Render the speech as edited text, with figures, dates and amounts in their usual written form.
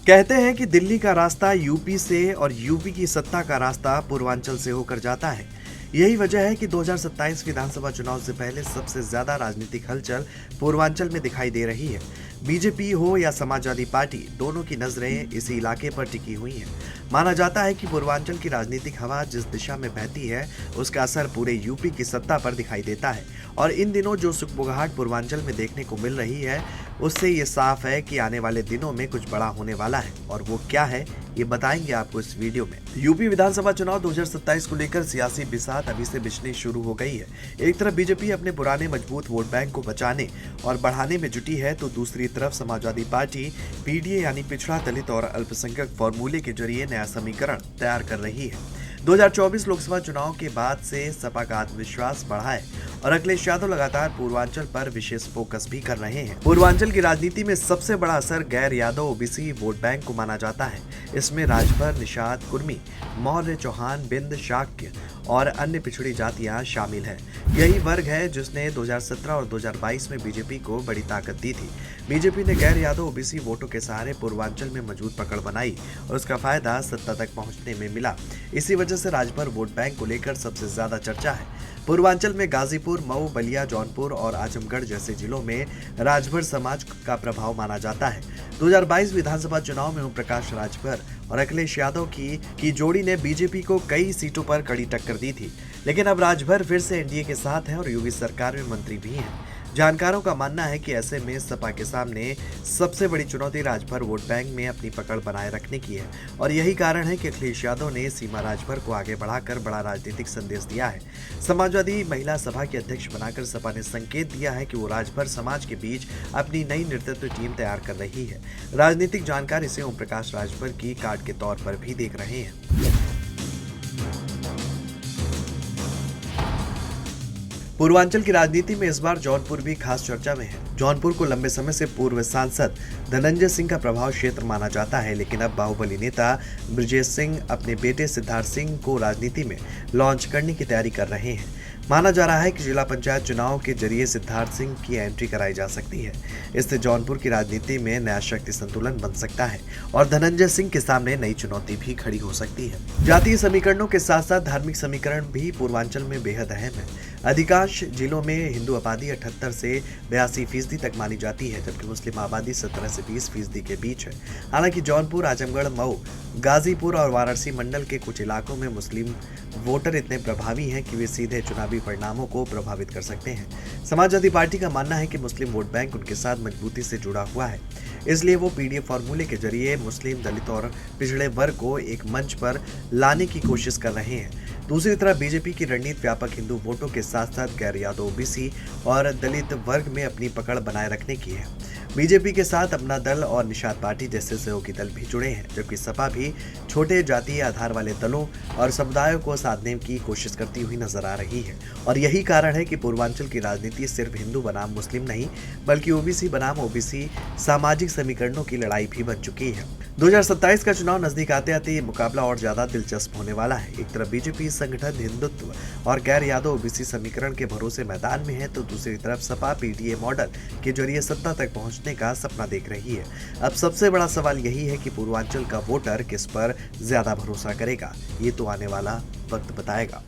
कहते हैं कि दिल्ली का रास्ता यूपी से और यूपी की सत्ता का रास्ता पूर्वांचल से होकर जाता है। यही वजह है कि 2027 विधानसभा चुनाव से पहले सबसे ज्यादा राजनीतिक हलचल पूर्वांचल में दिखाई दे रही है। बीजेपी हो या समाजवादी पार्टी, दोनों की नजरें इसी इलाके पर टिकी हुई हैं। माना जाता है कि पूर्वांचल की राजनीतिक हवा जिस दिशा में बहती है, उसका असर पूरे यूपी की सत्ता पर दिखाई देता है। और इन दिनों जो सुगबुगाहट पूर्वांचल में देखने को मिल रही है, उससे ये साफ है कि आने वाले दिनों में कुछ बड़ा होने वाला है। और वो क्या है, ये बताएंगे आपको इस वीडियो में। यूपी विधानसभा चुनाव 2027 को लेकर सियासी बिसात अभी से बिछनी शुरू हो गई है। एक तरफ बीजेपी अपने पुराने मजबूत वोट बैंक को बचाने और बढ़ाने में जुटी है, तो दूसरी तरफ समाजवादी पार्टी पीडीए यानी पिछड़ा, दलित और अल्पसंख्यक फॉर्मूले के जरिए नया समीकरण तैयार कर रही है। 2024 लोकसभा चुनाव के बाद से सपा का आत्मविश्वास बढ़ा है और अखिलेश यादव लगातार पूर्वांचल पर विशेष फोकस भी कर रहे हैं। पूर्वांचल की राजनीति में सबसे बड़ा असर गैर यादव ओबीसी वोट बैंक को माना जाता है। इसमें राजभर, निषाद, कुर्मी, मौर्य, चौहान, बिंद, शाक्य और अन्य पिछड़ी जातियां शामिल हैं। यही वर्ग है जिसने 2017 और 2022 में बीजेपी को बड़ी ताकत दी थी। बीजेपी ने गैर यादव ओबीसी वोटों के सहारे पूर्वांचल में मजबूत पकड़ बनाई और उसका फायदा सत्ता तक पहुंचने में मिला। इसी वजह से राजभर वोट बैंक को लेकर सबसे ज्यादा चर्चा है। पूर्वांचल में गाजीपुर, मऊ, बलिया, जौनपुर और आजमगढ़ जैसे जिलों में राजभर समाज का प्रभाव माना जाता है। 2022 विधानसभा चुनाव में ओम प्रकाश राजभर और अखिलेश यादव की जोड़ी ने बीजेपी को कई सीटों पर कड़ी टक्कर दी थी। लेकिन अब राजभर फिर से एनडीए के साथ हैं और यूपी सरकार में मंत्री भी हैं। जानकारों का मानना है कि ऐसे में सपा के सामने सबसे बड़ी चुनौती राजभर वोट बैंक में अपनी पकड़ बनाए रखने की है। और यही कारण है कि अखिलेश यादव ने सीमा राजभर को आगे बढ़ाकर बड़ा राजनीतिक संदेश दिया है। समाजवादी महिला सभा के अध्यक्ष बनाकर सपा ने संकेत दिया है कि वो राजभर समाज के बीच अपनी नई नेतृत्व टीम तैयार कर रही है। राजनीतिक जानकार इसे ओम प्रकाश राजभर की कार्ड के तौर पर भी देख रहे हैं। पूर्वांचल की राजनीति में इस बार जौनपुर भी खास चर्चा में है। जौनपुर को लंबे समय से पूर्व सांसद धनंजय सिंह का प्रभाव क्षेत्र माना जाता है, लेकिन अब बाहुबली नेता ब्रजेश सिंह अपने बेटे सिद्धार्थ सिंह को राजनीति में लॉन्च करने की तैयारी कर रहे हैं। माना जा रहा है कि जिला पंचायत चुनाव के जरिए सिद्धार्थ सिंह की एंट्री कराई जा सकती है। इससे जौनपुर की राजनीति में नया शक्ति संतुलन बन सकता है और धनंजय सिंह के सामने नई चुनौती भी खड़ी हो सकती है। जातीय समीकरणों के साथ साथ धार्मिक समीकरण भी पूर्वांचल में बेहद अहम है। अधिकांश जिलों में हिंदू आबादी 78 से 82% तक मानी जाती है, जबकि मुस्लिम आबादी 17 से 20% के बीच है। हालांकि जौनपुर, आजमगढ़, मऊ, गाजीपुर और वाराणसी मंडल के कुछ इलाकों में मुस्लिम वोटर इतने प्रभावी हैं कि वे सीधे चुनावी परिणामों को प्रभावित कर सकते हैं। समाजवादी पार्टी का मानना है कि मुस्लिम वोट बैंक उनके साथ मजबूती से जुड़ा हुआ है, इसलिए वो पीडीए फॉर्मूले के जरिए मुस्लिम, दलित और पिछड़े वर्ग को एक मंच पर लाने की कोशिश कर रहे हैं। दूसरी तरफ बीजेपी की रणनीति व्यापक हिंदू वोटों के साथ साथ गैर यादव ओबीसी और दलित वर्ग में अपनी पकड़ बनाए रखने की है। बीजेपी के साथ अपना दल और निषाद पार्टी जैसे सहयोगी दल भी जुड़े हैं, जबकि सपा भी छोटे जातीय आधार वाले दलों और समुदायों को साधने की कोशिश करती हुई नजर आ रही है। और यही कारण है कि पूर्वांचल की राजनीति सिर्फ हिंदू बनाम मुस्लिम नहीं, बल्कि ओबीसी बनाम ओबीसी सामाजिक समीकरणों की लड़ाई भी बन चुकी है। 2027 का चुनाव नजदीक आते आते ये मुकाबला और ज्यादा दिलचस्प होने वाला है। एक तरफ बीजेपी संगठन हिंदुत्व और गैर यादव ओबीसी समीकरण के भरोसे मैदान में है, तो दूसरी तरफ सपा पीडीए मॉडल के जरिए सत्ता तक पहुंचने का सपना देख रही है। अब सबसे बड़ा सवाल यही है कि पूर्वांचल का वोटर किस पर ज्यादा भरोसा करेगा। ये तो आने वाला वक्त बताएगा।